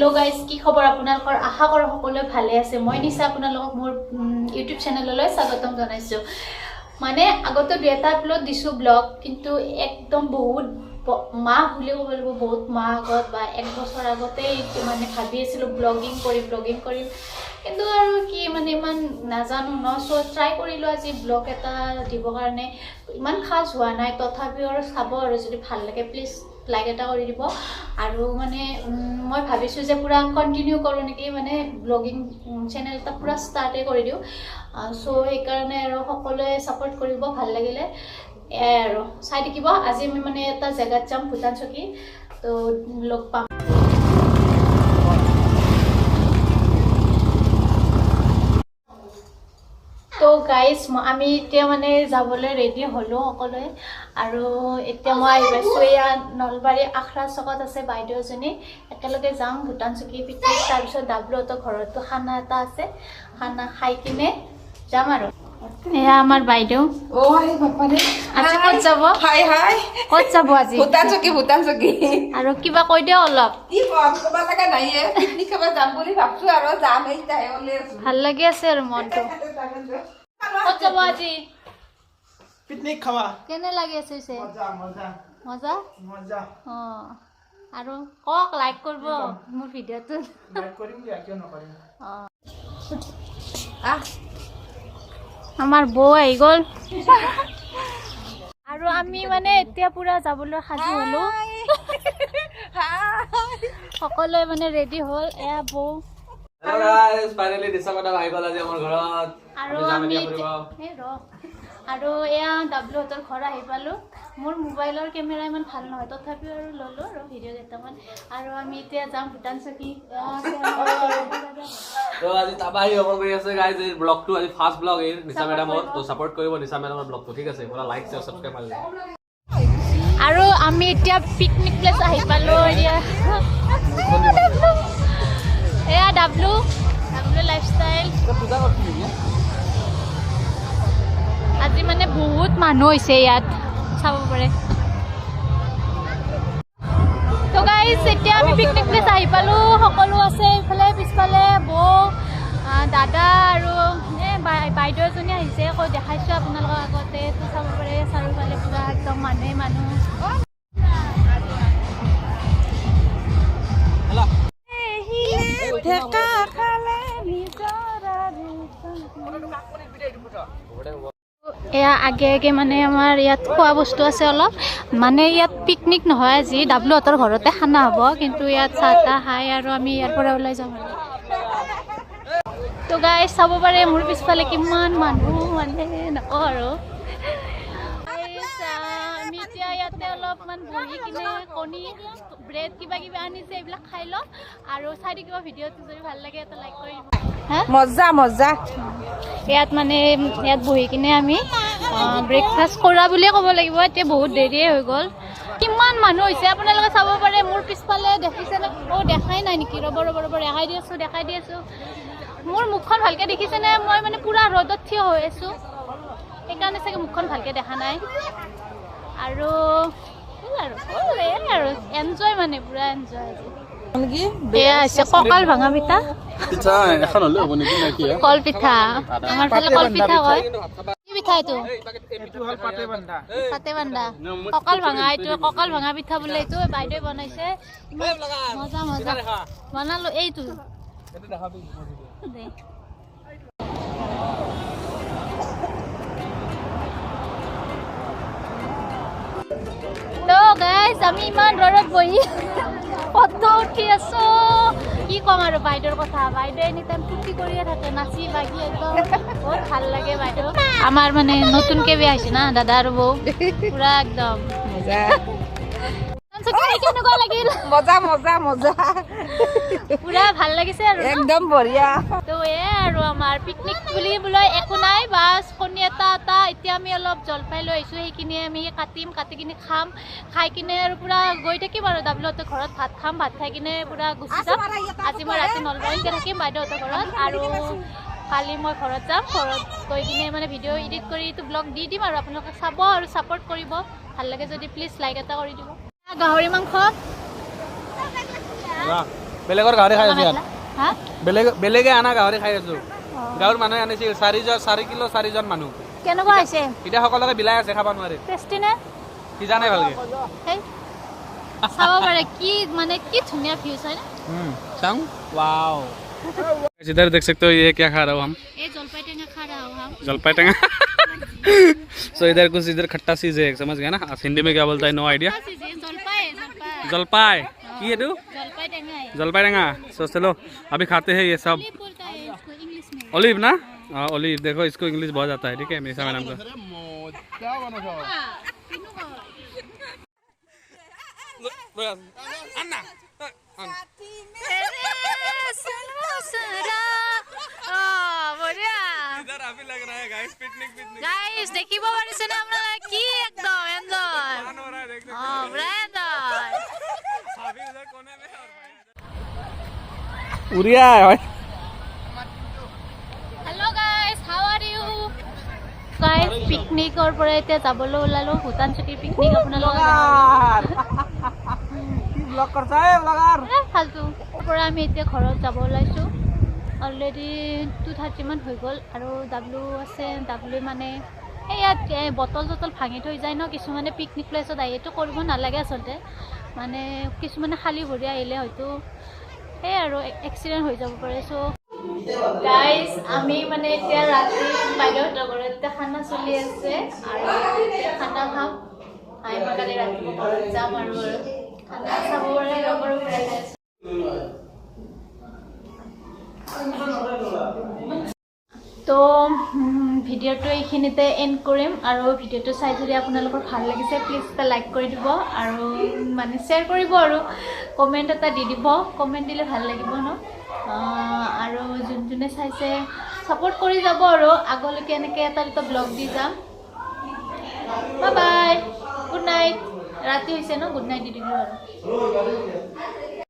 Hello guys की खबर আপোনালোকৰ আশা কৰো সকলোৱে ভালে আছে মই নিছা আপোনালোকক মোৰ ইউটিউব চেনেললৈ স্বাগতম জনাইছো মানে আগতে দুটা আপলোড দিছো ব্লগ কিন্তু একদম বহুত মাহ হলেও বলব বহুত মাহ আগত বা এক বছৰ আগতে মানে ভাবি আছিল ব্লগিং কৰিম কিন্তু আৰু কি মানে ইমান নাজানো ন সো ট্ৰাই কৰিলো আজি ব্লগ এটা দিব কাৰণে ইমান খাস হোৱা নাই তথাপিও আৰু চাব আৰু যদি ভাল লাগে প্লিজ লাইক এটা কৰি দিব আৰু মানে মই ভাবিছো যে পুৰা কন্টিনিউ কৰো নেকি মানে ব্লগিং চেনেল এটা পুৰা ষ্টাৰ্টে কৰি দিও সো এই কাৰণে আৰু সকলোৱে সাপোৰ্ট কৰিব ভাল লাগিলে আৰু চাই থাকিব আজি আমি মানে এটা জায়গাত যাম ভূটান চকী তো লগ পাম তো গাইস আমি এতিয়া মানে যাবলৈ ৰেডি হলো সকলোৱে আৰু এতিয়া মই আইছো ইয়া নলবাৰী আখৰা চকত আছে বাইদেউজনী একেলগে যাম ভূটান চকী পিকনিক তাৰ পিছত ডাবলুহঁতৰ ঘৰতো খানা এটা আছে খানা খাই কিনে যাম আৰু এয়া আমাৰ বাইদেউ ও হাই বাপা রে আজি ক'ত যাব হাই হাই ক'ত যাব আজি ভূটান চকী আৰু কিবা কৈ দিও অলপ কি কবা লাগা নাই পিকনিক খাব যাম বুলি ভাবছো আৰু যাম এই তাই ওলে ভাল লাগি আছে আৰু মনটো ক'ত যাব আজি পিকনিক খাওয়া কেনে লাগি আছে মজা মজা মজা মজা আৰু কক লাইক কৰিব মোৰ ভিডিওটো লাইক কৰিম দিয়া কিয় নকৰিম আমাৰ বৌ আহি গ'ল আৰু আমি মানে এতিয়া পুৰা যাবলৈ সাজু হলো সকলোৱে মানে ৰেডি হ'ল এয়া বৌ Hello guys, finally Disa madam ahi gol aji amar ghorat. আৰু আমি আৰু এয়া ডাবলুহঁতৰ ঘৰ আহি পালো মোৰ মোবাইলৰ কেমেৰা ইমান ভাল নহয় তথাপিও আৰু ললো আৰু ভিডিও কেইটামান আৰু আমি এতিয়া যাম ভূটান চকী তো আজি তাবাহি অকল কৰি আছে গাইজ এই ব্লগটো আজি ফাৰ্স্ট ব্লগ এই Disa madam তো সাপোৰ্ট কৰিব Disa madam ব্লগটো ঠিক আছে পুৰা লাইক শেয়াৰ সাবস্ক্ৰাইব মাৰি আৰু আমি এতিয়া পিকনিক প্লেস আহি পালো এয়া ডাবলু লাইফষ্টাইল আজি মানে বহুত মানুহ হৈছে ইয়াত চাব পাৰে তো গাইস এতিয়া আমি পিকনিক প্লেস আহি পালো সকলো আছে ইফালে পিছফালে বৌ দাদা আৰু বাইদেউ এজনী আহিছে কৈ দেখাইছো আপোনালোকৰ আগতে তো চাব পাৰে চাৰিওফালে পুৰা একদম মানুহ ঠেকা খালে এয়া আগে মানে আমাৰ ইয়াত খোৱা বস্তু আছে অলপ মানে ইয়াত পিকনিক নহয় আজি ডাবলুহঁতৰ ঘৰতে খানা হ'ব কিন্তু ইয়াত চাহ খাই আৰু আমি ইয়াৰ পৰা ওলাই যাম তো গাইছ চাব পাৰে মোৰ পিছফালে কিমান মানুহ মানে নকওঁ আৰু আমি এতিয়া ইয়াতে অলপমান বহি কিনে কণী ব্ৰেড কিবা আনিছে এইবিলাক খাই লওঁ আৰু চাই থাকিব ভিডিঅ'টো যদি ভাল লাগে এটা লাইক কৰি মজা মজা ইয়াত মানে ইয়াত বহি কিনে আমি ব্ৰেকফাষ্ট কৰা বুলিয়ে ক'ব লাগিব এতিয়া বহুত দেৰিয়ে হৈ গ'ল কিমান মানুহ হৈছে আপোনালোকে চাব পাৰে মোৰ পিছফালে দেখিছেনে দেখাই নাই নেকি ৰ'ব দেখাই দি আছো মোৰ মুখখন ভালকৈ দেখিছেনে মই মানে পুৰা ৰ'দত থিয় হৈ আছোঁ সেইকাৰণে চাগে মুখখন ভালকৈ দেখা নাই আৰু এনজয় মানে পুৰা এনজয় এয়া আছে কঁকাল ভাঙা পিঠা পিঠা এখন হলে হ'ব নেকি নাকি কল পিঠা আমাৰ ফালে কল পিঠা কয় কি পিঠা এইটো এটো হল পাতে বান্ধা কঁকাল ভাঙা পিঠা বোলে এইটো বাইদেউ বনাইছে মজা বনালো এইটো তো গাইস আমি ইমান ৰ'দত বহি ফটো উঠি আছো কি ক'ম আৰু বাইদেউৰ কথা বাইদেউ এনি টাইম ফূৰ্তি কৰিয়ে থাকে নাচি বাগি একদম বহুত ভাল লাগে বাইদেউ আমাৰ মানে নতুনকৈ বিয়া হৈছে না দাদা আৰু বৌ পুৰা একদম মজা কেনেকুৱা লাগিল মজা মজা মজা পুৰা ভাল লাগিছে আৰু একদম বঢ়িয়া তো আৰু আমাৰ পিকনিক বুলিবলৈ একো নাই বাছ কণী এটা এতিয়া আমি অলপ জলপাই লৈ আহিছোঁ সেইখিনি আমি কাটি কিনে খাম খাই কিনে আৰু পুৰা গৈ থাকিম আৰু ডাবলুহঁতৰ ঘৰত ভাত খাম ভাত খাই কিনে পুৰা গুচি যাম আজি মই ৰাতি নলবাৰীতে থাকিম বাইদেউহঁতৰ ঘৰত আৰু কালি মই ঘৰত যাম ঘৰত গৈ কিনে মানে ভিডিঅ' এডিট কৰি এইটো ব্লগ দি দিম আৰু আপোনালোকে চাব আৰু ছাপোৰ্ট কৰিব ভাল লাগে যদি প্লিজ লাইক এটা কৰি দিব গাহৰি মাংস বেলেগৰ গাহৰি খাই আছো ইয়াত হা বেলেগে আনা গাহৰি খাই আছো গাঁৱৰ মানুহে আনিছিল 4 কিলো 4জন মানুহ কেনেকুৱা হৈছে এতিয়া সকলোকে বিলাই আছে খাব নোৱাৰে টেষ্টি নে সিজা নাই ভালকে হেই চাব পাৰে কি মানে কি ধুনীয়া ভিউজ হয় না चांग वाओ इधर देख सकते हो ये क्या खा रहा हूँ हम ये जलपाई टेंगा खा रहा हूँ हम जलपाई टेंगा सो इधर कुछ इधर खट्टा चीज है समझ गया ना हिंदी में क्या बोलता है नो आइडिया जलपाई जलपाई की है तू जलपाई टेंगा है जलपाई टेंगा सो चलो अभी खाते हैं ये सब ये बोलता है इसको इंग्लिश में ओलिव ना हाँ ओलिव देखो इसको इंग्लिश बहुत आता है ठीक है मेरा मैडम का इधर अभी लग रहा है गाइस पिकनिक गाइस देखिब পাৰিছে না আপনারা কি একদম এনজয় हो रहा है देख ব্রেন্ডন अभी उधर कोने में उड़िया है भाई hello guys how are you guys पिकनिকৰ পৰা এতিয়া যাবলৈ ওলালো ভূটান চকী পিকনিক আপোনালোকে ब्लॉग करता है ब्लॉगर ফালতু পৰা আমি এতিয়া ঘৰত যাব ওলাইছো অলৰেডি 2:30 মান হৈ গ'ল আৰু ডাব্লু আছে ডাব্লু মানে ইয়াত বটল ভাঙি থৈ যায় ন কিছুমানে পিকনিক প্লেছত আহি এইটো কৰিব নালাগে আচলতে মানে কিছুমানে খালী ভৰি আহিলে হয়তো এই আৰু এক্সিডেণ্ট হৈ যাব পাৰে চ' গাইজ আমি মানে এতিয়া ৰাতি বাইদেউহঁতৰ ঘৰত এতিয়া খানা চলি আছে আৰু এতিয়া খানা খাম আমি কালি ৰাতিপুৱা ঘৰত যাম আৰু খানা চাব পাৰে লগৰ ওলাই আছে তো ভিডিঅ'টো এইখিনিতে এণ্ড কৰিম আৰু ভিডিঅ'টো চাই যদি আপোনালোকৰ ভাল লাগিছে প্লিজ এটা লাইক কৰি দিব আৰু মানে শ্বেয়াৰ কৰিব আৰু কমেণ্ট এটা দি দিব কমেণ্ট দিলে ভাল লাগিব ন আৰু যোনে চাইছে ছাপোৰ্ট কৰি যাব আৰু আগলৈকে এনেকৈ এটা দুটা ব্লগ দি যাম বাই বাই গুড নাইট ৰাতি হৈছে ন গুড নাইট দি দিব আৰু